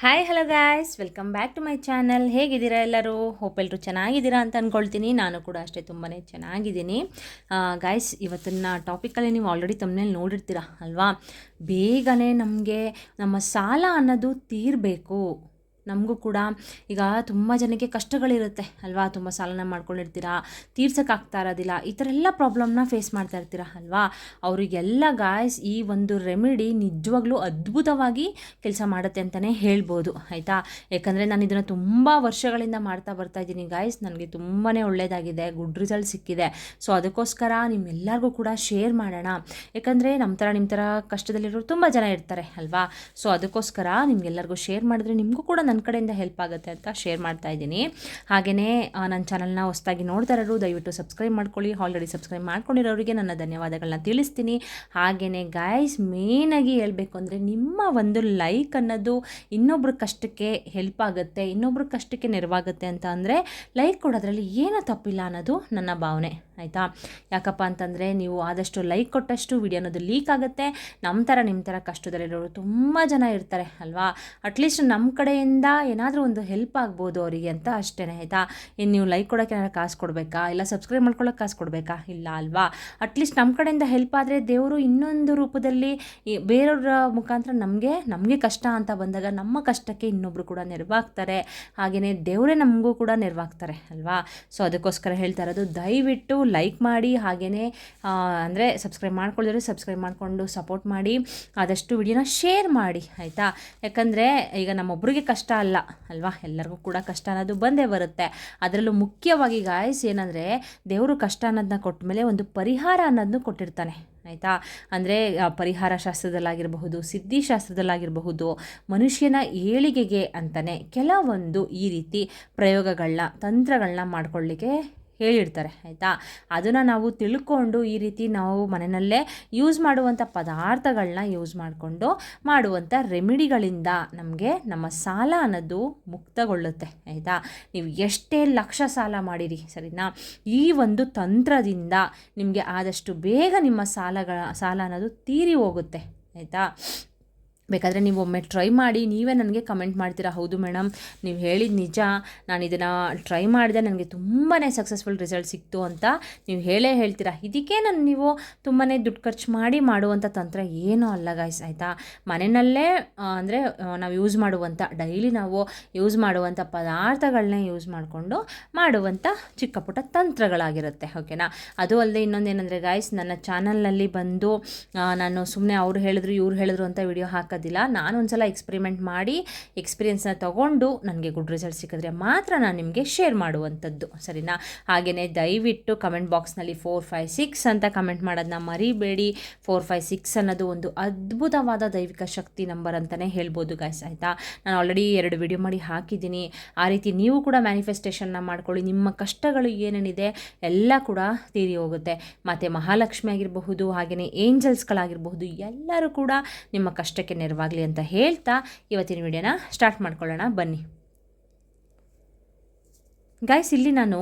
Hi hello guys, welcome back to my channel. ಹೇಗಿದ್ದೀರಾ ಎಲ್ಲರೂ? Hope ಎಲ್ಲರೂ ಚೆನ್ನಾಗಿದ್ದೀರಾ ಅಂತ ಅಂದ್ಕೊಳ್ತೀನಿ. ನಾನು ಕೂಡ ಅಷ್ಟೇ ತುಂಬಾ ಚೆನ್ನಾಗಿದ್ದೀನಿ. ಗಾಯ್ಸ್, ಇವತ್ತಿನ ಟಾಪಿಕಲ್ಲಿ ನೀವು ಆಲ್ರೆಡಿ ತಮ್ಮನೇಲಿ ನೋಡಿರ್ತೀರ ಅಲ್ವಾ? ಬೇಗನೆ ನಮಗೆ ನಮ್ಮ ಸಾಲ ಅನ್ನೋದು ತೀರಬೇಕು. ನಮಗೂ ಕೂಡ ಈಗ ತುಂಬ ಜನಕ್ಕೆ ಕಷ್ಟಗಳಿರುತ್ತೆ ಅಲ್ವಾ? ತುಂಬ ಸಾಲನ ಮಾಡ್ಕೊಂಡಿರ್ತೀರಾ, ತೀರ್ಸೋಕ್ಕಾಗ್ತಾ ಇರೋದಿಲ್ಲ, ಈ ಥರ ಎಲ್ಲ ಪ್ರಾಬ್ಲಮ್ನ ಫೇಸ್ ಮಾಡ್ತಾ ಇರ್ತೀರ ಅಲ್ವಾ? ಅವರಿಗೆಲ್ಲ ಗಾಯ್ಸ್ ಈ ಒಂದು ರೆಮಿಡಿ ನಿಜವಾಗ್ಲೂ ಅದ್ಭುತವಾಗಿ ಕೆಲಸ ಮಾಡುತ್ತೆ ಅಂತಲೇ ಹೇಳ್ಬೋದು, ಆಯಿತಾ? ಯಾಕಂದರೆ ನಾನು ಇದನ್ನು ತುಂಬ ವರ್ಷಗಳಿಂದ ಮಾಡ್ತಾ ಬರ್ತಾ ಇದ್ದೀನಿ ಗಾಯ್ಸ್. ನನಗೆ ತುಂಬಾ ಒಳ್ಳೆಯದಾಗಿದೆ, ಗುಡ್ ರಿಸಲ್ಟ್ ಸಿಕ್ಕಿದೆ. ಸೊ ಅದಕ್ಕೋಸ್ಕರ ನಿಮ್ಮೆಲ್ಲರಿಗೂ ಕೂಡ ಶೇರ್ ಮಾಡೋಣ. ಯಾಕಂದರೆ ನಿಮ್ಮ ಥರ ಕಷ್ಟದಲ್ಲಿರೋರು ತುಂಬ ಜನ ಇರ್ತಾರೆ ಅಲ್ವಾ? ಸೊ ಅದಕ್ಕೋಸ್ಕರ ನಿಮಗೆಲ್ಲರಿಗೂ ಶೇರ್ ಮಾಡಿದ್ರೆ ನಿಮಗೂ ಕೂಡ ನನ್ನ ಕಡೆಯಿಂದ ಹೆಲ್ಪ್ ಆಗುತ್ತೆ ಅಂತ ಶೇರ್ ಮಾಡ್ತಾ ಇದ್ದೀನಿ. ಹಾಗೆಯೇ ನನ್ನ ಚಾನಲ್ನ ಹೊಸದಾಗಿ ನೋಡ್ತಾ ಇರೋರು ದಯವಿಟ್ಟು ಸಬ್ಸ್ಕ್ರೈಬ್ ಮಾಡ್ಕೊಳ್ಳಿ. ಆಲ್ರೆಡಿ ಸಬ್ಸ್ಕ್ರೈಬ್ ಮಾಡ್ಕೊಂಡಿರೋರಿಗೆ ನನ್ನ ಧನ್ಯವಾದಗಳನ್ನ ತಿಳಿಸ್ತೀನಿ. ಹಾಗೆಯೇ ಗಾಯ್ಸ್, ಮೇನಾಗಿ ಹೇಳಬೇಕು ಅಂದರೆ ನಿಮ್ಮ ಒಂದು ಲೈಕ್ ಅನ್ನೋದು ಇನ್ನೊಬ್ರ ಕಷ್ಟಕ್ಕೆ ಹೆಲ್ಪ್ ಆಗುತ್ತೆ, ಇನ್ನೊಬ್ರ ಕಷ್ಟಕ್ಕೆ ನೆರವಾಗುತ್ತೆ ಅಂತ ಅಂದರೆ ಲೈಕ್ ಕೊಡೋದ್ರಲ್ಲಿ ಏನೂ ತಪ್ಪಿಲ್ಲ ಅನ್ನೋದು ನನ್ನ ಭಾವನೆ, ಆಯಿತಾ? ಯಾಕಪ್ಪ ಅಂತಂದರೆ ನೀವು ಆದಷ್ಟು ಲೈಕ್ ಕೊಟ್ಟಷ್ಟು ವಿಡಿಯೋ ಅನ್ನೋದು ಲೀಕ್ ಆಗುತ್ತೆ. ನಿಮ್ಮ ಥರ ಕಷ್ಟದಲ್ಲಿರೋರು ತುಂಬ ಜನ ಇರ್ತಾರೆ ಅಲ್ವಾ? ಅಟ್ಲೀಸ್ಟ್ ನಮ್ಮ ಕಡೆಯಿಂದ ಏನಾದರೂ ಒಂದು ಹೆಲ್ಪ್ ಆಗ್ಬೋದು ಅವರಿಗೆ ಅಂತ ಅಷ್ಟೇ, ಆಯಿತಾ? ಇನ್ನು ನೀವು ಲೈಕ್ ಕೊಡೋಕ್ಕೆ ಏನಾದ್ರು ಕಾಸು ಕೊಡಬೇಕಾ, ಇಲ್ಲ ಸಬ್ಸ್ಕ್ರೈಬ್ ಮಾಡ್ಕೊಳ್ಳೋಕೆ ಕಾಸು ಕೊಡಬೇಕಾ? ಇಲ್ಲ ಅಲ್ವಾ? ಅಟ್ಲೀಸ್ಟ್ ನಮ್ಮ ಕಡೆಯಿಂದ ಹೆಲ್ಪ್ ಆದರೆ ದೇವರು ಇನ್ನೊಂದು ರೂಪದಲ್ಲಿ ಬೇರೆಯವ್ರ ಮುಖಾಂತರ ನಮಗೆ ಕಷ್ಟ ಅಂತ ಬಂದಾಗ ನಮ್ಮ ಕಷ್ಟಕ್ಕೆ ಇನ್ನೊಬ್ಬರು ಕೂಡ ನೆರವಾಗ್ತಾರೆ. ಹಾಗೆಯೇ ದೇವರೇ ನಮಗೂ ಕೂಡ ನೆರವಾಗ್ತಾರೆ ಅಲ್ವಾ? ಸೊ ಅದಕ್ಕೋಸ್ಕರ ಹೇಳ್ತಾ ಇರೋದು, ದಯವಿಟ್ಟು ಲೈಕ್ ಮಾಡಿ. ಹಾಗೆಯೇ ಅಂದರೆ ಸಬ್ಸ್ಕ್ರೈಬ್ ಮಾಡ್ಕೊಳ್ಳಿದ್ರೆ ಸಬ್ಸ್ಕ್ರೈಬ್ ಮಾಡಿಕೊಂಡು ಸಪೋರ್ಟ್ ಮಾಡಿ. ಆದಷ್ಟು ವಿಡಿಯೋನ ಶೇರ್ ಮಾಡಿ, ಆಯಿತಾ? ಯಾಕಂದರೆ ಈಗ ನಮ್ಮೊಬ್ಬರಿಗೆ ಕಷ್ಟ ಅಲ್ಲ ಅಲ್ವಾ? ಎಲ್ಲರಿಗೂ ಕೂಡ ಕಷ್ಟ ಅನ್ನೋದು ಬಂದೇ ಬರುತ್ತೆ. ಅದರಲ್ಲೂ ಮುಖ್ಯವಾಗಿ ಗಾಯ್ಸ್ ಏನಂದರೆ, ದೇವರು ಕಷ್ಟ ಅನ್ನೋದನ್ನ ಕೊಟ್ಟ ಮೇಲೆ ಒಂದು ಪರಿಹಾರ ಅನ್ನೋದನ್ನು ಕೊಟ್ಟಿರ್ತಾನೆ, ಆಯಿತಾ? ಅಂದರೆ ಪರಿಹಾರ ಶಾಸ್ತ್ರದಲ್ಲಾಗಿರಬಹುದು, ಸಿದ್ಧಿಶಾಸ್ತ್ರದಲ್ಲಾಗಿರಬಹುದು, ಮನುಷ್ಯನ ಏಳಿಗೆಗೆ ಅಂತಲೇ ಕೆಲವೊಂದು ಈ ರೀತಿ ಪ್ರಯೋಗಗಳನ್ನ ತಂತ್ರಗಳನ್ನ ಮಾಡ್ಕೊಳ್ಳಿಕ್ಕೆ ಹೇಳಿರ್ತಾರೆ, ಆಯಿತಾ? ಅದನ್ನು ನಾವು ತಿಳ್ಕೊಂಡು ಈ ರೀತಿ ನಾವು ಮನೆಯಲ್ಲೇ ಯೂಸ್ ಮಾಡುವಂಥ ಪದಾರ್ಥಗಳನ್ನ ಯೂಸ್ ಮಾಡಿಕೊಂಡು ಮಾಡುವಂಥ ರೆಮಿಡಿಗಳಿಂದ ನಮಗೆ ನಮ್ಮ ಸಾಲ ಅನ್ನೋದು ಮುಕ್ತಗೊಳ್ಳುತ್ತೆ, ಆಯಿತಾ? ನೀವು ಎಷ್ಟೇ ಲಕ್ಷ ಸಾಲ ಮಾಡಿರಿ, ಸರಿನಾ? ಈ ಒಂದು ತಂತ್ರದಿಂದ ನಿಮಗೆ ಆದಷ್ಟು ಬೇಗ ನಿಮ್ಮ ಸಾಲ ಅನ್ನೋದು ತೀರಿ ಹೋಗುತ್ತೆ, ಆಯಿತಾ? ಬೇಕಾದರೆ ನೀವು ಒಮ್ಮೆ ಟ್ರೈ ಮಾಡಿ, ನೀವೇ ನನಗೆ ಕಮೆಂಟ್ ಮಾಡ್ತೀರಾ, ಹೌದು ಮೇಡಮ್ ನೀವು ಹೇಳಿದ ನಿಜ, ನಾನು ಇದನ್ನು ಟ್ರೈ ಮಾಡಿದೆ, ನನಗೆ ತುಂಬಾ ಸಕ್ಸಸ್ಫುಲ್ ರಿಸಲ್ಟ್ ಸಿಕ್ತು ಅಂತ ನೀವು ಹೇಳ್ತೀರಾ. ಇದಕ್ಕೆ ನೀವು ತುಂಬಾ ದುಡ್ಡು ಖರ್ಚು ಮಾಡಿ ಮಾಡುವಂಥ ತಂತ್ರ ಏನೂ ಅಲ್ಲ ಗಾಯ್ಸ್, ಆಯಿತಾ? ಮನೆಯಲ್ಲೇ ಅಂದರೆ ನಾವು ಯೂಸ್ ಮಾಡುವಂಥ ಡೈಲಿ ನಾವು ಯೂಸ್ ಮಾಡುವಂಥ ಪದಾರ್ಥಗಳನ್ನೇ ಯೂಸ್ ಮಾಡಿಕೊಂಡು ಮಾಡುವಂಥ ಚಿಕ್ಕ ಪುಟ್ಟ ತಂತ್ರಗಳಾಗಿರುತ್ತೆ, ಓಕೆನಾ? ಅದು ಅಲ್ಲದೆ ಇನ್ನೊಂದೇನೆಂದರೆ ಗಾಯ್ಸ್, ನನ್ನ ಚಾನಲ್ನಲ್ಲಿ ಬಂದು ನಾನು ಸುಮ್ಮನೆ ಅವ್ರು ಹೇಳಿದ್ರು ಇವ್ರು ಹೇಳಿದ್ರು ಅಂತ ವಿಡಿಯೋ ಹಾಕೋದಿಲ್ಲ. ನಾನು ಒಂದು ಸಲ ಎಕ್ಸ್ಪೆರಿಮೆಂಟ್ ಮಾಡಿ ಎಕ್ಸ್ಪೀರಿಯೆನ್ಸ್ನ ತೊಗೊಂಡು ನನಗೆ ಗುಡ್ ರಿಸಲ್ಟ್ ಸಿಕ್ಕಿದ್ರೆ ಮಾತ್ರ ನಾನು ನಿಮಗೆ ಶೇರ್ ಮಾಡುವಂಥದ್ದು, ಸರಿನಾ? ಹಾಗೆಯೇ ದಯವಿಟ್ಟು ಕಮೆಂಟ್ ಬಾಕ್ಸ್ನಲ್ಲಿ 456 ಅಂತ ಕಮೆಂಟ್ ಮಾಡೋದನ್ನ ಮರಿಬೇಡಿ. 456 ಅನ್ನೋದು ಒಂದು ಅದ್ಭುತವಾದ ದೈವಿಕ ಶಕ್ತಿ ನಂಬರ್ ಅಂತಲೇ ಹೇಳ್ಬೋದು ಗಾಯ್ಸ್, ಆಯಿತಾ? ನಾನು ಆಲ್ರೆಡಿ 2 ವಿಡಿಯೋ ಮಾಡಿ ಹಾಕಿದ್ದೀನಿ. ಆ ರೀತಿ ನೀವು ಕೂಡ ಮ್ಯಾನಿಫೆಸ್ಟೇಷನ್ನ ಮಾಡ್ಕೊಳ್ಳಿ. ನಿಮ್ಮ ಕಷ್ಟಗಳು ಏನೇನಿದೆ ಎಲ್ಲ ಕೂಡ ತೀರಿ ಹೋಗುತ್ತೆ. ಮತ್ತು ಮಹಾಲಕ್ಷ್ಮಿ ಆಗಿರಬಹುದು, ಹಾಗೆಯೇ ಏಂಜಲ್ಸ್ಗಳಾಗಿರಬಹುದು, ಎಲ್ಲರೂ ಕೂಡ ನಿಮ್ಮ ಕಷ್ಟಕ್ಕೆ ನೆರವಾಗಲಿ ಅಂತ ಹೇಳ್ತಾ ಇವತ್ತಿನ ವಿಡಿಯೋನ ಸ್ಟಾರ್ಟ್ ಮಾಡ್ಕೊಳ್ಳೋಣ ಬನ್ನಿ ಗಾಯ್ಸ್. ಇಲ್ಲಿ ನಾನು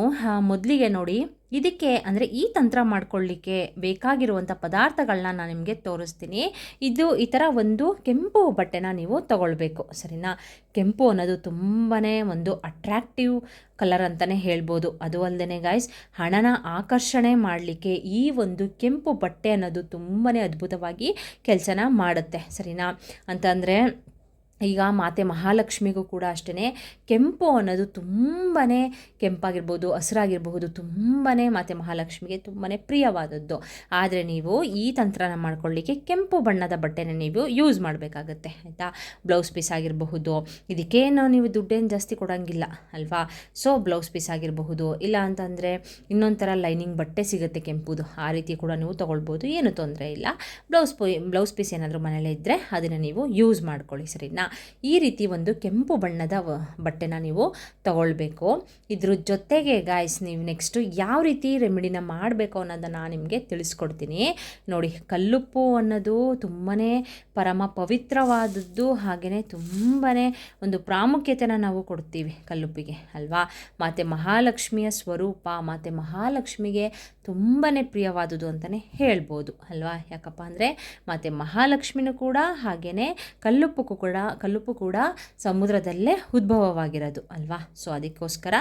ಮೊದಲಿಗೆ ನೋಡಿ, ಇದಕ್ಕೆ ಅಂದರೆ ಈ ತಂತ್ರ ಮಾಡ್ಕೊಳ್ಳಿಕ್ಕೆ ಬೇಕಾಗಿರುವಂಥ ಪದಾರ್ಥಗಳನ್ನ ನಾನು ನಿಮಗೆ ತೋರಿಸ್ತೀನಿ. ಇದು ಈ ಥರ ಒಂದು ಕೆಂಪು ಬಟ್ಟೆನ ನೀವು ತಗೊಳ್ಬೇಕು, ಸರಿನಾ? ಕೆಂಪು ಅನ್ನೋದು ತುಂಬಾ ಒಂದು ಅಟ್ರ್ಯಾಕ್ಟಿವ್ ಕಲರ್ ಅಂತಲೇ ಹೇಳ್ಬೋದು. ಅದು ಅಲ್ಲದೆ ಗಾಯ್ಸ್, ಹಣನ ಆಕರ್ಷಣೆ ಮಾಡಲಿಕ್ಕೆ ಈ ಒಂದು ಕೆಂಪು ಬಟ್ಟೆ ಅನ್ನೋದು ತುಂಬಾ ಅದ್ಭುತವಾಗಿ ಕೆಲಸನ ಮಾಡುತ್ತೆ, ಸರಿನಾ? ಅಂತಂದರೆ ಈಗ ಮಾತೆ ಮಹಾಲಕ್ಷ್ಮಿಗೂ ಕೂಡ ಅಷ್ಟೇ ಕೆಂಪು ಅನ್ನೋದು ತುಂಬಾ ಕೆಂಪಾಗಿರ್ಬೋದು, ಹಸಿರಾಗಿರ್ಬಹುದು, ತುಂಬಾ ಮಾತೆ ಮಹಾಲಕ್ಷ್ಮಿಗೆ ತುಂಬಾ ಪ್ರಿಯವಾದದ್ದು. ಆದರೆ ನೀವು ಈ ತಂತ್ರನ ಮಾಡ್ಕೊಳ್ಳಿಕ್ಕೆ ಕೆಂಪು ಬಣ್ಣದ ಬಟ್ಟೆನ ನೀವು ಯೂಸ್ ಮಾಡಬೇಕಾಗತ್ತೆ, ಆಯಿತಾ? ಬ್ಲೌಸ್ ಪೀಸ್ ಆಗಿರಬಹುದು, ಇದಕ್ಕೇನು ನೀವು ದುಡ್ಡೇನು ಜಾಸ್ತಿ ಕೊಡೋಂಗಿಲ್ಲ ಅಲ್ವಾ? ಸೊ ಬ್ಲೌಸ್ ಪೀಸ್ ಆಗಿರಬಹುದು, ಇಲ್ಲ ಅಂತಂದರೆ ಇನ್ನೊಂದು ಥರ ಲೈನಿಂಗ್ ಬಟ್ಟೆ ಸಿಗುತ್ತೆ ಕೆಂಪುದು, ಆ ರೀತಿ ಕೂಡ ನೀವು ತೊಗೊಳ್ಬೋದು, ಏನು ತೊಂದರೆ ಇಲ್ಲ. ಬ್ಲೌಸ್ ಪೀಸ್ ಏನಾದರೂ ಮನೇಲೇ ಇದ್ದರೆ ಅದನ್ನು ನೀವು ಯೂಸ್ ಮಾಡ್ಕೊಳ್ಳಿ, ಸರಿನಾ? ಈ ರೀತಿ ಒಂದು ಕೆಂಪು ಬಣ್ಣದ ಬಟ್ಟೆನ ನೀವು ತಗೊಳ್ಬೇಕು. ಇದ್ರ ಜೊತೆಗೆ ಗಾಯ್ಸ್, ನೀವು ನೆಕ್ಸ್ಟು ಯಾವ ರೀತಿ ರೆಮಿಡಿನ ಮಾಡಬೇಕು ಅನ್ನೋದನ್ನು ನಾನು ನಿಮಗೆ ತಿಳಿಸ್ಕೊಡ್ತೀನಿ ನೋಡಿ. ಕಲ್ಲುಪ್ಪು ಅನ್ನೋದು ತುಂಬಾ ಪರಮ ಪವಿತ್ರವಾದದ್ದು, ಹಾಗೆಯೇ ತುಂಬಾ ಒಂದು ಪ್ರಾಮುಖ್ಯತೆನ ನಾವು ಕೊಡ್ತೀವಿ ಕಲ್ಲುಪ್ಪಿಗೆ ಅಲ್ವಾ? ಮತ್ತು ಮಹಾಲಕ್ಷ್ಮಿಯ ಸ್ವರೂಪ, ಮತ್ತು ಮಹಾಲಕ್ಷ್ಮಿಗೆ ತುಂಬಾ ಪ್ರಿಯವಾದುದು ಅಂತಲೇ ಹೇಳ್ಬೋದು ಅಲ್ವಾ? ಯಾಕಪ್ಪ ಅಂದರೆ ಮತ್ತು ಮಹಾಲಕ್ಷ್ಮಿನೂ ಕೂಡ ಹಾಗೆಯೇ ಕಲ್ಲುಪ್ಪು ಕೂಡ ಸಮುದ್ರದಲ್ಲೇ ಉದ್ಭವವಾಗಿರೋದು ಅಲ್ವಾ. ಸೊ ಅದಕ್ಕೋಸ್ಕರ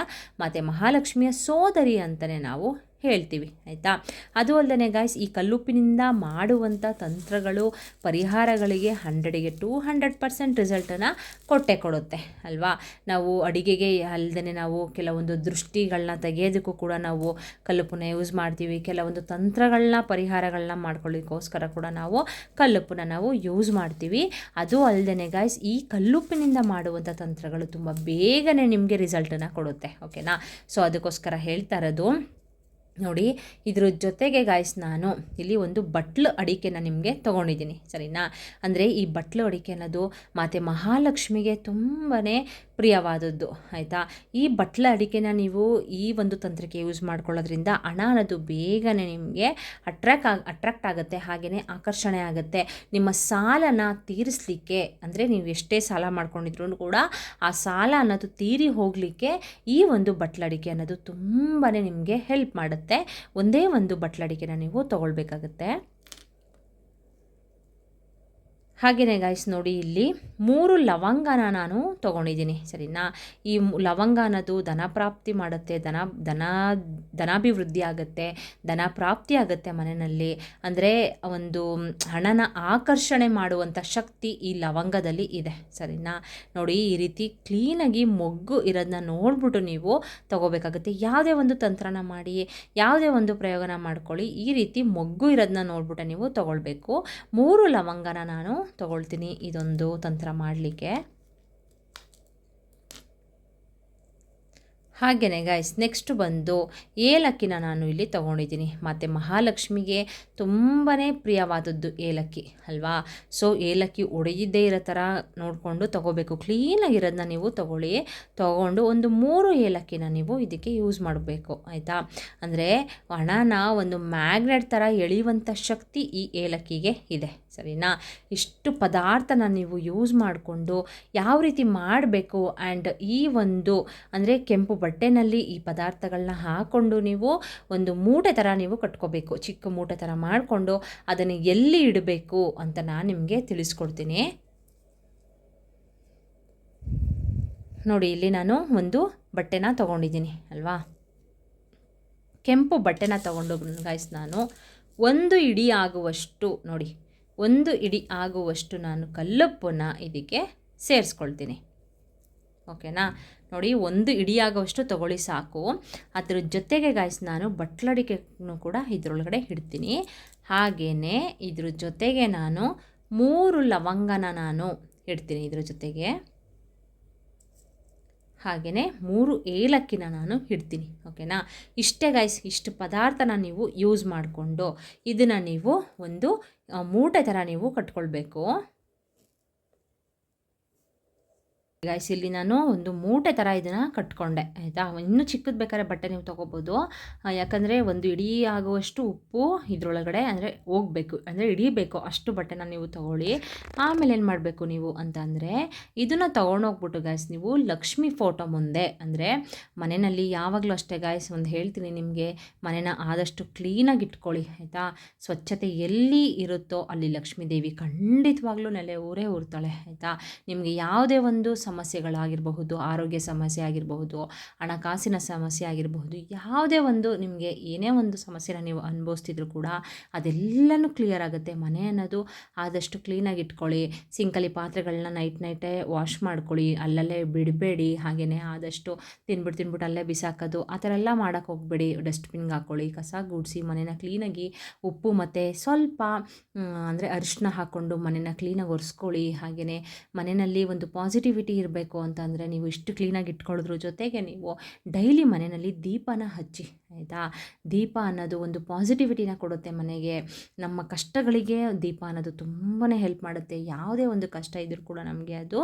ಮತ್ತು ಮಹಾಲಕ್ಷ್ಮಿಯ ಸೋದರಿ ಅಂತಲೇ ನಾವು ಹೇಳ್ತೀವಿ, ಆಯಿತಾ. ಅದು ಅಲ್ಲದೆ ಗಾಯ್ಸ್, ಈ ಕಲ್ಲುಪ್ಪಿನಿಂದ ಮಾಡುವಂಥ ತಂತ್ರಗಳು ಪರಿಹಾರಗಳಿಗೆ 100ಗೆ 200% ರಿಸಲ್ಟನ್ನು ಕೊಟ್ಟೇ ಕೊಡುತ್ತೆ ಅಲ್ವಾ. ನಾವು ಅಡಿಗೆಗೆ ಅಲ್ಲದೆ ನಾವು ಕೆಲವೊಂದು ದೃಷ್ಟಿಗಳನ್ನ ತೆಗೆಯೋದಕ್ಕೂ ಕೂಡ ನಾವು ಕಲ್ಲುಪ್ಪನ್ನ ಯೂಸ್ ಮಾಡ್ತೀವಿ. ಕೆಲವೊಂದು ತಂತ್ರಗಳನ್ನ ಪರಿಹಾರಗಳನ್ನ ಮಾಡ್ಕೊಳ್ಳೋದಕ್ಕೋಸ್ಕರ ಕೂಡ ನಾವು ಕಲ್ಲುಪ್ಪನ್ನ ನಾವು ಯೂಸ್ ಮಾಡ್ತೀವಿ. ಅದು ಅಲ್ಲದೆ ಗಾಯ್ಸ್, ಈ ಕಲ್ಲುಪ್ಪಿನಿಂದ ಮಾಡುವಂಥ ತಂತ್ರಗಳು ತುಂಬ ಬೇಗನೆ ನಿಮಗೆ ರಿಸಲ್ಟನ್ನು ಕೊಡುತ್ತೆ, ಓಕೆನಾ. ಸೊ ಅದಕ್ಕೋಸ್ಕರ ಹೇಳ್ತಾ ಇರೋದು ನೋಡಿ. ಇದ್ರ ಜೊತೆಗೆ ಗಾಯ್ಸ್, ನಾನು ಇಲ್ಲಿ ಒಂದು ಬಟ್ಲು ಅಡಿಕೆನ ನಿಮಗೆ ತೊಗೊಂಡಿದ್ದೀನಿ, ಸರಿನಾ. ಅಂದರೆ ಈ ಬಟ್ಲು ಅಡಿಕೆ ಅನ್ನೋದು ಮತ್ತು ಮಹಾಲಕ್ಷ್ಮಿಗೆ ತುಂಬಾ ಪ್ರಿಯವಾದದ್ದು, ಆಯಿತಾ. ಈ ಬಟ್ಲ ಅಡಿಕೆನ ನೀವು ಈ ಒಂದು ತಂತ್ರಕ್ಕೆ ಯೂಸ್ ಮಾಡ್ಕೊಳ್ಳೋದ್ರಿಂದ ಹಣ ಅನ್ನೋದು ಬೇಗನೆ ನಿಮಗೆ ಅಟ್ರಾಕ್ಟ್ ಆಗುತ್ತೆ, ಹಾಗೆಯೇ ಆಕರ್ಷಣೆ ಆಗುತ್ತೆ. ನಿಮ್ಮ ಸಾಲನ ತೀರಿಸಲಿಕ್ಕೆ, ಅಂದರೆ ನೀವು ಎಷ್ಟೇ ಸಾಲ ಮಾಡ್ಕೊಂಡಿದ್ರು ಕೂಡ ಆ ಸಾಲ ಅನ್ನೋದು ತೀರಿ ಹೋಗಲಿಕ್ಕೆ ಈ ಒಂದು ಬಟ್ಲಡಿಕೆ ಅನ್ನೋದು ತುಂಬಾ ನಿಮಗೆ ಹೆಲ್ಪ್ ಮಾಡುತ್ತೆ. ಒಂದೇ ಒಂದು ಬಟ್ಲಡಿಕೆನ ನೀವು ತಗೊಳ್ಬೇಕಾಗತ್ತೆ. ಹಾಗೆಯೇ ಗಾಯ್ಸ್ ನೋಡಿ, ಇಲ್ಲಿ 3 ಲವಂಗನ ನಾನು ತೊಗೊಂಡಿದ್ದೀನಿ, ಸರಿನಾ. ಈ ಲವಂಗ ಅನ್ನೋದು ಧನ ಪ್ರಾಪ್ತಿ ಮಾಡುತ್ತೆ, ಧನಾಭಿವೃದ್ಧಿ ಆಗುತ್ತೆ, ಧನ ಪ್ರಾಪ್ತಿ ಆಗುತ್ತೆ ಮನೆಯಲ್ಲಿ. ಅಂದರೆ ಒಂದು ಹಣನ ಆಕರ್ಷಣೆ ಮಾಡುವಂಥ ಶಕ್ತಿ ಈ ಲವಂಗದಲ್ಲಿ ಇದೆ, ಸರಿನಾ. ನೋಡಿ, ಈ ರೀತಿ ಕ್ಲೀನಾಗಿ ಮೊಗ್ಗು ಇರೋದನ್ನ ನೋಡ್ಬಿಟ್ಟು ನೀವು ತೊಗೋಬೇಕಾಗುತ್ತೆ. ಯಾವುದೇ ಒಂದು ತಂತ್ರನ ಮಾಡಿ, ಯಾವುದೇ ಒಂದು ಪ್ರಯೋಗನ ಮಾಡ್ಕೊಳ್ಳಿ, ಈ ರೀತಿ ಮೊಗ್ಗು ಇರೋದನ್ನ ನೋಡ್ಬಿಟ್ಟು ನೀವು ತೊಗೊಳ್ಬೇಕು. 3 ಲವಂಗನ ನಾನು ತಗೊಳ್ತೀನಿ ಇದೊಂದು ತಂತ್ರ ಮಾಡಲಿಕ್ಕೆ. ಹಾಗೆಯೇ ಗಾಯ್ಸ್, ನೆಕ್ಸ್ಟ್ ಬಂದು ಏಲಕ್ಕಿನ ನಾನು ಇಲ್ಲಿ ತೊಗೊಂಡಿದ್ದೀನಿ. ಮತ್ತು ಮಹಾಲಕ್ಷ್ಮಿಗೆ ತುಂಬಾ ಪ್ರಿಯವಾದದ್ದು ಏಲಕ್ಕಿ ಅಲ್ವಾ. ಸೊ ಏಲಕ್ಕಿ ಒಡೆಯದೇ ಇರೋ ಥರ ನೋಡಿಕೊಂಡು ತೊಗೋಬೇಕು, ಕ್ಲೀನಾಗಿರೋದನ್ನ ನೀವು ತೊಗೊಂಡು ಒಂದು 3 ಏಲಕ್ಕಿನ ನೀವು ಇದಕ್ಕೆ ಯೂಸ್ ಮಾಡಬೇಕು, ಆಯಿತಾ. ಅಂದರೆ ಹಣನ ಒಂದು ಮ್ಯಾಗ್ನೆಟ್ ಥರ ಎಳೆಯುವಂಥ ಶಕ್ತಿ ಈ ಏಲಕ್ಕಿಗೆ ಇದೆ, ಸರಿನಾ. ಇಷ್ಟು ಪದಾರ್ಥನ ನೀವು ಯೂಸ್ ಮಾಡಿಕೊಂಡು ಯಾವ ರೀತಿ ಮಾಡಬೇಕು ಆ್ಯಂಡ್ ಈ ಒಂದು ಅಂದರೆ ಕೆಂಪು ಬಟ್ಟೆನಲ್ಲಿ ಈ ಪದಾರ್ಥಗಳನ್ನ ಹಾಕ್ಕೊಂಡು ನೀವು ಒಂದು ಮೂಟೆ ಥರ ನೀವು ಕಟ್ಕೋಬೇಕು, ಚಿಕ್ಕ ಮೂಟೆ ಥರ ಮಾಡಿಕೊಂಡು ಅದನ್ನು ಎಲ್ಲಿ ಇಡಬೇಕು ಅಂತ ನಾನು ನಿಮಗೆ ತಿಳಿಸ್ಕೊಡ್ತೀನಿ. ನೋಡಿ, ಇಲ್ಲಿ ನಾನು ಒಂದು ಬಟ್ಟೆನ ತೊಗೊಂಡಿದ್ದೀನಿ ಅಲ್ವಾ. ಕೆಂಪು ಬಟ್ಟೆನ ತೊಗೊಂಡು ಗಾಯ್ಸ್, ನಾನು 1 ಇಡಿ ಆಗುವಷ್ಟು ನೋಡಿ, 1 ಇಡಿ ಆಗುವಷ್ಟು ನಾನು ಕಲ್ಲುಪ್ಪನ್ನ ಇದಕ್ಕೆ ಸೇರಿಸ್ಕೊಳ್ತೀನಿ, ಓಕೆನಾ. ನೋಡಿ, 1 ಇಡಿ ಆಗುವಷ್ಟು ತೊಗೊಳ್ಳಿ ಸಾಕು. ಅದ್ರ ಜೊತೆಗೆ ಗಾಯ್ಸ್, ನಾನು ಬಟ್ಲಡಿಕೆನೂ ಕೂಡ ಇದರೊಳಗಡೆ ಇಡ್ತೀನಿ. ಹಾಗೆಯೇ ಇದ್ರ ಜೊತೆಗೆ ನಾನು 3 ಲವಂಗನ ನಾನು ಇಡ್ತೀನಿ ಇದ್ರ ಜೊತೆಗೆ. ಹಾಗೆಯೇ 3 ಏಲಕ್ಕಿನ ನಾನು ಇಡ್ತೀನಿ, ಓಕೆನಾ. ಇಷ್ಟೇ ಗಾಯ್ಸ್, ಇಷ್ಟು ಪದಾರ್ಥನ ನೀವು ಯೂಸ್ ಮಾಡಿಕೊಂಡು ಇದನ್ನು ನೀವು ಒಂದು ಮೂಟೆ ಥರ ನೀವು ಕಟ್ಕೊಳ್ಬೇಕು. ಗಾಯ್ಸ್, ಇಲ್ಲಿ ನಾನು ಒಂದು ಮೂಟೆ ಥರ ಇದನ್ನು ಕಟ್ಕೊಂಡೆ, ಆಯಿತಾ. ಇನ್ನೂ ಚಿಕ್ಕದು ಬೇಕಾದ್ರೆ ಬಟ್ಟೆ ನೀವು ತೊಗೋಬೋದು, ಯಾಕಂದರೆ 1 ಇಡಿ ಆಗುವಷ್ಟು ಉಪ್ಪು ಇದರೊಳಗಡೆ ಅಂದರೆ ಹೋಗಬೇಕು, ಅಂದರೆ ಹಿಡಿಬೇಕು ಅಷ್ಟು ಬಟ್ಟೆನ ನೀವು ತೊಗೊಳ್ಳಿ. ಆಮೇಲೆ ಏನು ಮಾಡಬೇಕು ನೀವು ಅಂತಂದರೆ, ಇದನ್ನು ತೊಗೊಂಡೋಗ್ಬಿಟ್ಟು ಗಾಯ್ಸ್ ನೀವು ಲಕ್ಷ್ಮಿ ಫೋಟೋ ಮುಂದೆ, ಅಂದರೆ ಮನೆಯಲ್ಲಿ ಯಾವಾಗಲೂ ಅಷ್ಟೇ ಗಾಯ್ಸ್, ಒಂದು ಹೇಳ್ತೀನಿ ನಿಮಗೆ, ಮನೆನ ಆದಷ್ಟು ಕ್ಲೀನಾಗಿ ಇಟ್ಕೊಳ್ಳಿ, ಆಯಿತಾ. ಸ್ವಚ್ಛತೆ ಎಲ್ಲಿ ಇರುತ್ತೋ ಅಲ್ಲಿ ಲಕ್ಷ್ಮೀ ದೇವಿ ಖಂಡಿತವಾಗ್ಲೂ ನೆಲೆ ಊರೇ ಊರ್ತಾಳೆ, ಆಯಿತಾ. ನಿಮಗೆ ಯಾವುದೇ ಒಂದು ಸಮಸ್ಯೆಗಳಾಗಿರಬಹುದು, ಆರೋಗ್ಯ ಸಮಸ್ಯೆ ಆಗಿರಬಹುದು, ಹಣಕಾಸಿನ ಸಮಸ್ಯೆ ಆಗಿರಬಹುದು, ಯಾವುದೇ ಒಂದು ನಿಮಗೆ ಏನೇ ಒಂದು ಸಮಸ್ಯೆನ ನೀವು ಅನುಭವಿಸ್ತಿದ್ರು ಕೂಡ ಅದೆಲ್ಲನೂ ಕ್ಲಿಯರ್ ಆಗುತ್ತೆ. ಮನೆ ಅನ್ನೋದು ಆದಷ್ಟು ಕ್ಲೀನಾಗಿ ಇಟ್ಕೊಳ್ಳಿ. ಸಿಂಕಲ್ಲಿ ಪಾತ್ರೆಗಳನ್ನ ನೈಟೇ ವಾಶ್ ಮಾಡ್ಕೊಳ್ಳಿ, ಅಲ್ಲಲ್ಲೇ ಬಿಡಬೇಡಿ. ಹಾಗೆಯೇ ಆದಷ್ಟು ತಿನ್ಬಿಟ್ಟು ಅಲ್ಲೇ ಬಿಸಾಕೋದು ಆ ಥರ ಎಲ್ಲ ಮಾಡೋಕ್ಕೆ ಹೋಗಬೇಡಿ. ಡಸ್ಟ್ಬಿನ್ಗೆ ಹಾಕ್ಕೊಳ್ಳಿ, ಕಸ ಗುಡಿಸಿ ಮನೇನ ಕ್ಲೀನಾಗಿ ಉಪ್ಪು ಮತ್ತು ಸ್ವಲ್ಪ ಅಂದರೆ ಅರಿಶಿನ ಹಾಕ್ಕೊಂಡು ಮನೇನ ಕ್ಲೀನಾಗಿ ಒರೆಸ್ಕೊಳ್ಳಿ. ಹಾಗೆಯೇ ಮನೆಯಲ್ಲಿ ಒಂದು ಪಾಸಿಟಿವಿಟಿ ಇರಬೇಕು ಅಂತಂದರೆ ನೀವು ಇಷ್ಟು ಕ್ಲೀನಾಗಿ ಇಟ್ಕೊಳ್ಳೋದ್ರ ಜೊತೆಗೆ ನೀವು ಡೈಲಿ ಮನೆಯಲ್ಲಿ ದೀಪನ ಹಚ್ಚಿ, ಆಯಿತಾ. ದೀಪ ಅನ್ನೋದು ಒಂದು ಪಾಸಿಟಿವಿಟಿನ ಕೊಡುತ್ತೆ ಮನೆಗೆ. ನಮ್ಮ ಕಷ್ಟಗಳಿಗೆ ದೀಪ ಅನ್ನೋದು ತುಂಬಾ ಹೆಲ್ಪ್ ಮಾಡುತ್ತೆ. ಯಾವುದೇ ಒಂದು ಕಷ್ಟ ಇದ್ದರೂ ಕೂಡ ನಮಗೆ ಅದು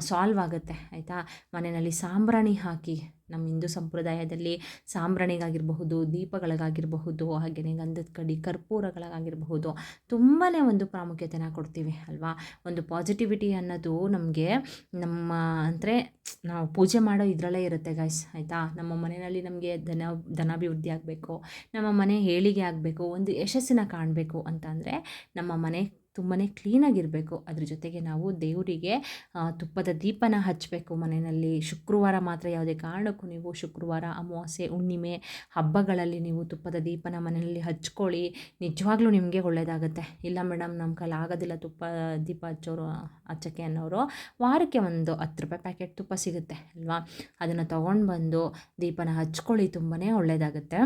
ಸಾಲ್ವ್ ಆಗುತ್ತೆ, ಆಯಿತಾ. ಮನೆಯಲ್ಲಿ ಸಾಂಬ್ರಾಣಿ ಹಾಕಿ, ನಮ್ಮ ಹಿಂದೂ ಸಂಪ್ರದಾಯದಲ್ಲಿ ಸಾಂಬ್ರಾಣಿಗಾಗಿರಬಹುದು, ದೀಪಗಳಿಗಾಗಿರಬಹುದು, ಹಾಗೆಯೇ ಗಂಧದ ಕಡ್ಡಿ, ಕರ್ಪೂರಗಳಿಗಾಗಿರಬಹುದು ತುಂಬಾ ಒಂದು ಪ್ರಾಮುಖ್ಯತೆನ ಕೊಡ್ತೀವಿ ಅಲ್ವಾ. ಒಂದು ಪಾಸಿಟಿವಿಟಿ ಅನ್ನೋದು ನಮಗೆ ನಮ್ಮ ಅಂದರೆ ನಾವು ಪೂಜೆ ಮಾಡೋ ಇದರಲ್ಲೇ ಇರುತ್ತೆ ಗಾಯ್ಸ್, ಆಯಿತಾ. ನಮ್ಮ ಮನೆಯಲ್ಲಿ ನಮಗೆ ಧನಾಭಿವೃದ್ಧಿ ಆಗಬೇಕು, ನಮ್ಮ ಮನೆ ಏಳಿಗೆ ಆಗಬೇಕು, ಒಂದು ಯಶಸ್ಸಿನ ಕಾಣಬೇಕು ಅಂತ ಅಂದರೆ ನಮ್ಮ ಮನೆ ತುಂಬಾ ಕ್ಲೀನಾಗಿರಬೇಕು. ಅದ್ರ ಜೊತೆಗೆ ನಾವು ದೇವರಿಗೆ ತುಪ್ಪದ ದೀಪನ ಹಚ್ಚಬೇಕು ಮನೆಯಲ್ಲಿ. ಶುಕ್ರವಾರ ಮಾತ್ರ ಯಾವುದೇ ಕಾರಣಕ್ಕೂ ನೀವು ಶುಕ್ರವಾರ, ಅಮಾವಾಸ್ಯೆ, ಹುಣ್ಣಿಮೆ ಹಬ್ಬಗಳಲ್ಲಿ ನೀವು ತುಪ್ಪದ ದೀಪನ ಮನೆಯಲ್ಲಿ ಹಚ್ಕೊಳ್ಳಿ. ನಿಜವಾಗ್ಲೂ ನಿಮಗೆ ಒಳ್ಳೆಯದಾಗುತ್ತೆ. ಇಲ್ಲ ಮೇಡಮ್ ನಮ್ಮ ಕೈಲಿ ಆಗೋದಿಲ್ಲ ತುಪ್ಪ ದೀಪ ಹಚ್ಚೋಕ್ಕೆ ಅನ್ನೋರು, ವಾರಕ್ಕೆ ಒಂದು 10 ರೂಪಾಯಿ ಪ್ಯಾಕೆಟ್ ತುಪ್ಪ ಸಿಗುತ್ತೆ ಅಲ್ವಾ, ಅದನ್ನು ತೊಗೊಂಡು ಬಂದು ದೀಪನ ಹಚ್ಕೊಳ್ಳಿ. ತುಂಬಾ ಒಳ್ಳೆಯದಾಗುತ್ತೆ.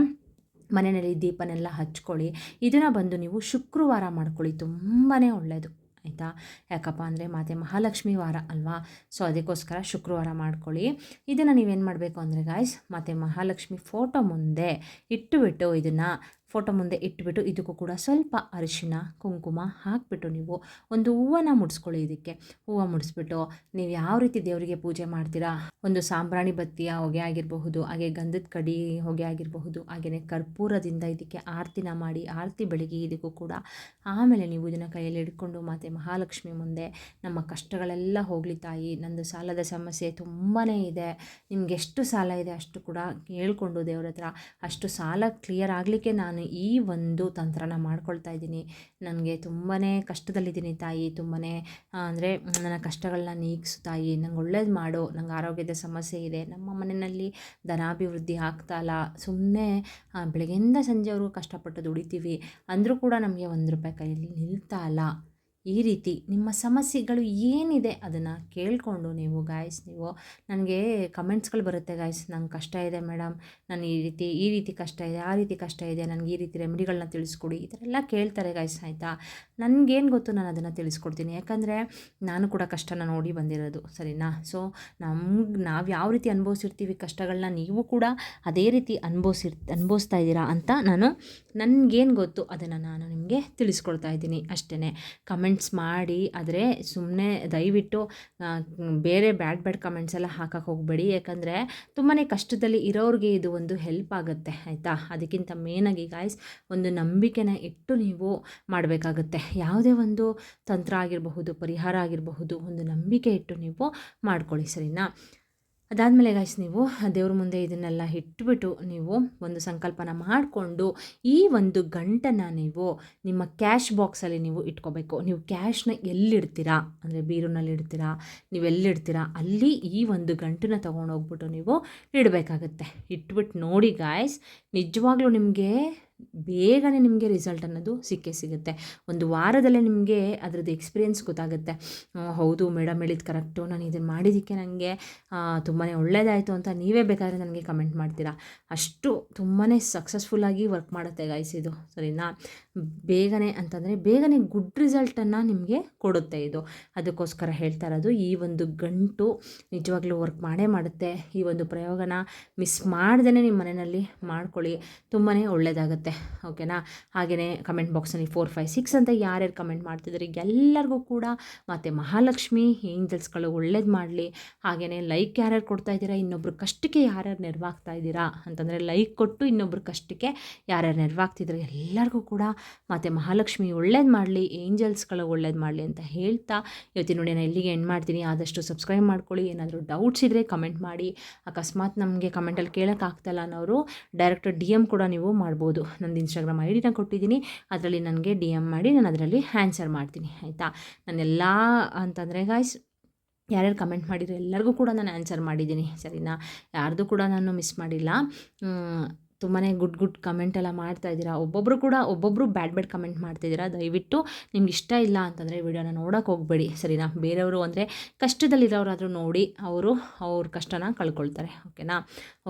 ಮನೆಯಲ್ಲಿ ದೀಪನೆಲ್ಲ ಹಚ್ಕೊಳ್ಳಿ. ಇದನ್ನು ಬಂದು ನೀವು ಶುಕ್ರವಾರ ಮಾಡ್ಕೊಳ್ಳಿ, ತುಂಬಾ ಒಳ್ಳೆಯದು ಆಯಿತಾ. ಯಾಕಪ್ಪ ಅಂದರೆ ಮಾತೆ ಮಹಾಲಕ್ಷ್ಮಿ ವಾರ ಅಲ್ವಾ, ಸೊ ಅದಕ್ಕೋಸ್ಕರ ಶುಕ್ರವಾರ ಮಾಡ್ಕೊಳ್ಳಿ. ಇದನ್ನು ನೀವೇನು ಮಾಡಬೇಕು ಅಂದರೆ ಗಾಯ್ಸ್, ಮಾತೆ ಮಹಾಲಕ್ಷ್ಮಿ ಫೋಟೋ ಮುಂದೆ ಇಟ್ಟುಬಿಟ್ಟು, ಇದನ್ನು ಫೋಟೋ ಮುಂದೆ ಇಟ್ಬಿಟ್ಟು ಇದಕ್ಕೂ ಕೂಡ ಸ್ವಲ್ಪ ಅರಿಶಿನ ಕುಂಕುಮ ಹಾಕಿಬಿಟ್ಟು ನೀವು ಒಂದು ಹೂವನ್ನು ಮುಡಿಸ್ಕೊಳ್ಳಿ. ಇದಕ್ಕೆ ಹೂವು ಮುಡಿಸ್ಬಿಟ್ಟು ನೀವು ಯಾವ ರೀತಿ ದೇವರಿಗೆ ಪೂಜೆ ಮಾಡ್ತೀರಾ, ಒಂದು ಸಾಂಬ್ರಾಣಿ ಬತ್ತಿಯ ಹೊಗೆ ಆಗಿರಬಹುದು, ಹಾಗೆ ಗಂಧದ ಕಡಿ ಹೊಗೆ ಆಗಿರಬಹುದು, ಹಾಗೆಯೇ ಕರ್ಪೂರದಿಂದ ಇದಕ್ಕೆ ಆರತಿನ ಮಾಡಿ ಆರತಿ ಬೆಳಗಿ ಇದಕ್ಕೂ ಕೂಡ. ಆಮೇಲೆ ನೀವು ಇದನ್ನು ಕೈಯಲ್ಲಿ ಹಿಡ್ಕೊಂಡು ಮಾತೆ ಮಹಾಲಕ್ಷ್ಮಿ ಮುಂದೆ ನಮ್ಮ ಕಷ್ಟಗಳೆಲ್ಲ ಹೋಗಲಿ ತಾಯಿ, ನಂದು ಸಾಲದ ಸಮಸ್ಯೆ ತುಂಬಾ ಇದೆ, ನಿಮ್ಗೆ ಎಷ್ಟು ಸಾಲ ಇದೆ ಅಷ್ಟು ಕೂಡ ಹೇಳ್ಕೊಂಡು ದೇವ್ರ ಹತ್ರ ಅಷ್ಟು ಸಾಲ ಕ್ಲಿಯರ್ ಆಗಲಿಕ್ಕೆ ನಾನು ಈ ಒಂದು ತಂತ್ರನ ಮಾಡ್ಕೊಳ್ತಾ ಇದ್ದೀನಿ. ನನಗೆ ತುಂಬಾ ಕಷ್ಟದಲ್ಲಿದ್ದೀನಿ ತಾಯಿ, ತುಂಬಾ ಅಂದರೆ ನನ್ನ ಕಷ್ಟಗಳನ್ನ ನೀಗಿಸು ತಾಯಿ, ನಂಗೆ ಒಳ್ಳೇದು ಮಾಡು, ನಂಗೆ ಆರೋಗ್ಯದ ಸಮಸ್ಯೆ ಇದೆ, ನಮ್ಮ ಮನೆಯಲ್ಲಿ ಧನಾಭಿವೃದ್ಧಿ ಆಗ್ತಾಯಿಲ್ಲ, ಸುಮ್ಮನೆ ಬೆಳಗ್ಗೆಯಿಂದ ಸಂಜೆವರೆಗೂ ಕಷ್ಟಪಟ್ಟು ದುಡಿತೀವಿ ಅಂದರೂ ಕೂಡ ನಮಗೆ 1 ರೂಪಾಯಿ ಕೈಯಲ್ಲಿ ನಿಲ್ತಾ ಇಲ್ಲ. ಈ ರೀತಿ ನಿಮ್ಮ ಸಮಸ್ಯೆಗಳು ಏನಿದೆ ಅದನ್ನು ಕೇಳಿಕೊಂಡು ನೀವು ಗಾಯ್ಸ್, ನೀವು ನನಗೆ ಕಮೆಂಟ್ಸ್ಗಳು ಬರುತ್ತೆ ಗಾಯ್ಸ್, ನಂಗೆ ಕಷ್ಟ ಇದೆ ಮೇಡಮ್, ನಾನು ಈ ರೀತಿ ಕಷ್ಟ ಇದೆ, ಆ ರೀತಿ ಕಷ್ಟ ಇದೆ, ನನಗೆ ಈ ರೀತಿ ರೆಮಿಡಿಗಳನ್ನ ತಿಳಿಸ್ಕೊಡಿ, ಈ ಥರ ಎಲ್ಲ ಕೇಳ್ತಾರೆ ಗಾಯ್ಸ್ ಆಯಿತಾ. ನನಗೇನು ಗೊತ್ತು, ನಾನು ಅದನ್ನು ತಿಳಿಸ್ಕೊಡ್ತೀನಿ. ಯಾಕಂದರೆ ನಾನು ಕೂಡ ಕಷ್ಟನ ನೋಡಿ ಬಂದಿರೋದು, ಸರಿನಾ. ಸೊ ನಾವು ಯಾವ ರೀತಿ ಅನುಭವಿಸಿರ್ತೀವಿ ಕಷ್ಟಗಳನ್ನ, ನೀವು ಕೂಡ ಅದೇ ರೀತಿ ಅನುಭವಿಸ್ತಾ ಇದ್ದೀರಾ ಅಂತ ನನಗೇನು ಗೊತ್ತು ಅದನ್ನು ನಾನು ನಿಮಗೆ ತಿಳಿಸ್ಕೊಡ್ತಾ ಇದ್ದೀನಿ ಅಷ್ಟೇ. ಕಮೆಂಟ್ಸ್ ಮಾಡಿ, ಆದರೆ ಸುಮ್ಮನೆ ದಯವಿಟ್ಟು ಬೇರೆ ಬ್ಯಾಡ್ ಕಮೆಂಟ್ಸ್ ಎಲ್ಲ ಹಾಕಕ್ಕೆ ಹೋಗಬೇಡಿ. ಯಾಕಂದರೆ ತುಂಬಾ ಕಷ್ಟದಲ್ಲಿ ಇರೋರಿಗೆ ಇದು ಒಂದು ಹೆಲ್ಪ್ ಆಗುತ್ತೆ ಆಯಿತಾ. ಅದಕ್ಕಿಂತ ಮೇನಾಗಿ ಗಾಯ್ಸ್, ಒಂದು ನಂಬಿಕೆನ ಇಟ್ಟು ನೀವು ಮಾಡಬೇಕಾಗುತ್ತೆ. ಯಾವುದೇ ಒಂದು ತಂತ್ರ ಆಗಿರಬಹುದು, ಪರಿಹಾರ ಆಗಿರಬಹುದು, ಒಂದು ನಂಬಿಕೆ ಇಟ್ಟು ನೀವು ಮಾಡ್ಕೊಳ್ಳಿ, ಸರಿನಾ. ಅದಾದಮೇಲೆ ಗಾಯ್ಸ್, ನೀವು ದೇವ್ರ ಮುಂದೆ ಇದನ್ನೆಲ್ಲ ಇಟ್ಬಿಟ್ಟು ನೀವು ಒಂದು ಸಂಕಲ್ಪನ ಮಾಡಿಕೊಂಡು ಈ ಒಂದು ಗಂಟನ್ನು ನೀವು ನಿಮ್ಮ ಕ್ಯಾಶ್ ಬಾಕ್ಸಲ್ಲಿ ನೀವು ಇಟ್ಕೋಬೇಕು. ನೀವು ಕ್ಯಾಶ್ನ ಎಲ್ಲಿಡ್ತೀರಾ ಅಂದರೆ ಬೀರುನಲ್ಲಿ ಇಡ್ತೀರಾ, ನೀವು ಎಲ್ಲಿಡ್ತೀರಾ ಅಲ್ಲಿ ಈ ಒಂದು ಗಂಟನ್ನ ತೊಗೊಂಡೋಗ್ಬಿಟ್ಟು ನೀವು ಇಡಬೇಕಾಗತ್ತೆ. ಇಟ್ಬಿಟ್ಟು ನೋಡಿ ಗಾಯ್ಸ್, ನಿಜವಾಗ್ಲೂ ಬೇಗನೆ ನಿಮಗೆ ರಿಸಲ್ಟ್ ಅನ್ನೋದು ಸಿಗುತ್ತೆ. ಒಂದು ವಾರದಲ್ಲೇ ನಿಮಗೆ ಅದರದ್ದು ಎಕ್ಸ್ಪೀರಿಯೆನ್ಸ್ ಗೊತ್ತಾಗುತ್ತೆ. ಹೌದು ಮೇಡಮ್ ಹೇಳಿದ್ದು ಕರೆಕ್ಟು, ನಾನು ಇದನ್ನು ಮಾಡಿದ್ದಕ್ಕೆ ನನಗೆ ತುಂಬಾ ಒಳ್ಳೆಯದಾಯಿತು ಅಂತ ನೀವೇ ಬೇಕಾದರೆ ನನಗೆ ಕಮೆಂಟ್ ಮಾಡ್ತೀರಾ. ಅಷ್ಟು ತುಂಬಾ ಸಕ್ಸಸ್ಫುಲ್ಲಾಗಿ ವರ್ಕ್ ಮಾಡುತ್ತೆ ಗಾಯ್ಸ್ ಇದು, ಸರಿನಾ. ಬೇಗನೆ ಗುಡ್ ರಿಸಲ್ಟನ್ನು ನಿಮಗೆ ಕೊಡುತ್ತೆ ಇದು. ಅದಕ್ಕೋಸ್ಕರ ಹೇಳ್ತಾ ಇರೋದು, ಈ ಒಂದು ಗಂಟು ನಿಜವಾಗ್ಲೂ ವರ್ಕ್ ಮಾಡೇ ಮಾಡುತ್ತೆ. ಈ ಒಂದು ಪ್ರಯೋಗನ ಮಿಸ್ ಮಾಡ್ದೇ ನಿಮ್ಮ ಮನೆಯಲ್ಲಿ ಮಾಡ್ಕೊಳ್ಳಿ, ತುಂಬಾ ಒಳ್ಳೆಯದಾಗುತ್ತೆ. ಓಕೆನಾ. ಹಾಗೆಯೇ ಕಮೆಂಟ್ ಬಾಕ್ಸಲ್ಲಿ 4, 5, 6 ಅಂತ ಯಾರ್ಯಾರು ಕಮೆಂಟ್ ಮಾಡ್ತಿದ್ದಾರೆ ಎಲ್ಲರಿಗೂ ಕೂಡ ಮತ್ತು ಮಹಾಲಕ್ಷ್ಮಿ ಏಂಜಲ್ಸ್ಗಳು ಒಳ್ಳೇದು ಮಾಡಲಿ. ಹಾಗೆಯೇ ಲೈಕ್ ಯಾರ್ಯಾರು ಕೊಡ್ತಾ ಇದ್ದೀರಾ, ಇನ್ನೊಬ್ರು ಕಷ್ಟಕ್ಕೆ ಯಾರ್ಯಾರು ನೆರವಾಗ್ತಾ ಇದ್ದೀರಾ ಅಂತಂದರೆ ಲೈಕ್ ಕೊಟ್ಟು ಇನ್ನೊಬ್ರು ಕಷ್ಟಕ್ಕೆ ಯಾರ್ಯಾರು ನೆರವಾಗ್ತಿದ್ದಾರೆ ಎಲ್ಲರಿಗೂ ಕೂಡ ಮತ್ತು ಮಹಾಲಕ್ಷ್ಮಿ ಒಳ್ಳೇದು ಮಾಡಲಿ, ಏಂಜಲ್ಸ್ಗಳು ಒಳ್ಳೇದು ಮಾಡಲಿ ಅಂತ ಹೇಳ್ತಾ ಇವತ್ತಿನ ವಿಡಿಯೋನ ಇಲ್ಲಿಗೆ ಎಂಡ್ ಮಾಡ್ತೀನಿ. ಆದಷ್ಟು ಸಬ್ಸ್ಕ್ರೈಬ್ ಮಾಡ್ಕೊಳ್ಳಿ. ಏನಾದರೂ ಡೌಟ್ಸ್ ಇದ್ದರೆ ಕಮೆಂಟ್ ಮಾಡಿ. ಅಕಸ್ಮಾತ್ ನಮಗೆ ಕಮೆಂಟಲ್ಲಿ ಕೇಳೋಕ್ಕಾಗ್ತಾಯಿಲ್ಲ ಅನ್ನೋರು ಡೈರೆಕ್ಟ್ DM ಕೂಡ ನೀವು ಮಾಡ್ಬೋದು. ನಂದು ಇನ್ಸ್ಟಾಗ್ರಾಮ್ ID ಕೊಟ್ಟಿದ್ದೀನಿ, ಅದರಲ್ಲಿ ನನಗೆ DM ಮಾಡಿ, ನಾನು ಅದರಲ್ಲಿ ಆನ್ಸರ್ ಮಾಡ್ತೀನಿ ಆಯಿತಾ. ನಾನೆಲ್ಲ ಅಂತಂದರೆ ಗಾಯ್ಸ್, ಯಾರ್ಯಾರು ಕಮೆಂಟ್ ಮಾಡಿದ್ರು ಎಲ್ಲರಿಗೂ ಕೂಡ ನಾನು ಆನ್ಸರ್ ಮಾಡಿದ್ದೀನಿ, ಸರಿನಾ. ಯಾರ್ದು ಕೂಡ ನಾನು ಮಿಸ್ ಮಾಡಿಲ್ಲ. ತುಂಬಾ ಗುಡ್ ಕಮೆಂಟೆಲ್ಲ ಮಾಡ್ತಾಯಿದ್ದೀರಾ. ಒಬ್ಬೊಬ್ಬರು ಬ್ಯಾಡ್ ಕಮೆಂಟ್ ಮಾಡ್ತಿದ್ದೀರಾ. ದಯವಿಟ್ಟು ನಿಮ್ಗೆ ಇಷ್ಟ ಇಲ್ಲ ಅಂತಂದರೆ ವಿಡಿಯೋನ ನೋಡೋಕೆ ಹೋಗಬೇಡಿ, ಸರಿನಾ. ಬೇರೆಯವರು ಅಂದರೆ ಕಷ್ಟದಲ್ಲಿರೋರಾದರೂ ನೋಡಿ ಅವ್ರ ಕಷ್ಟನ ಕಳ್ಕೊಳ್ತಾರೆ, ಓಕೆನಾ.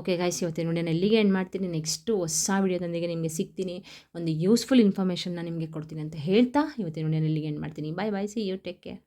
ಓಕೆ ಗಾಯ್ಸ್, ಇವತ್ತಿನ ವಿಡಿಯೋನ ಎಲ್ಲಿಗೆ ಎಂಡ್ ಮಾಡ್ತೀನಿ. ನೆಕ್ಸ್ಟು ಹೊಸ ವಿಡಿಯೋದೊಂದಿಗೆ ನಿಮಗೆ ಸಿಗ್ತೀನಿ, ಒಂದು ಯೂಸ್ಫುಲ್ ಇನ್ಫಾರ್ಮೇಷನ್ನ ನಿಮಗೆ ಕೊಡ್ತೀನಿ ಅಂತ ಹೇಳ್ತಾ ಇವತ್ತಿನ ವಿಡಿಯೋನ ಎಲ್ಲಿಗೆ ಎಂಡ್ ಮಾಡ್ತೀನಿ. ಬಾಯ್, ಸಿ ಯು, ಟೇಕ್ ಕೇರ್.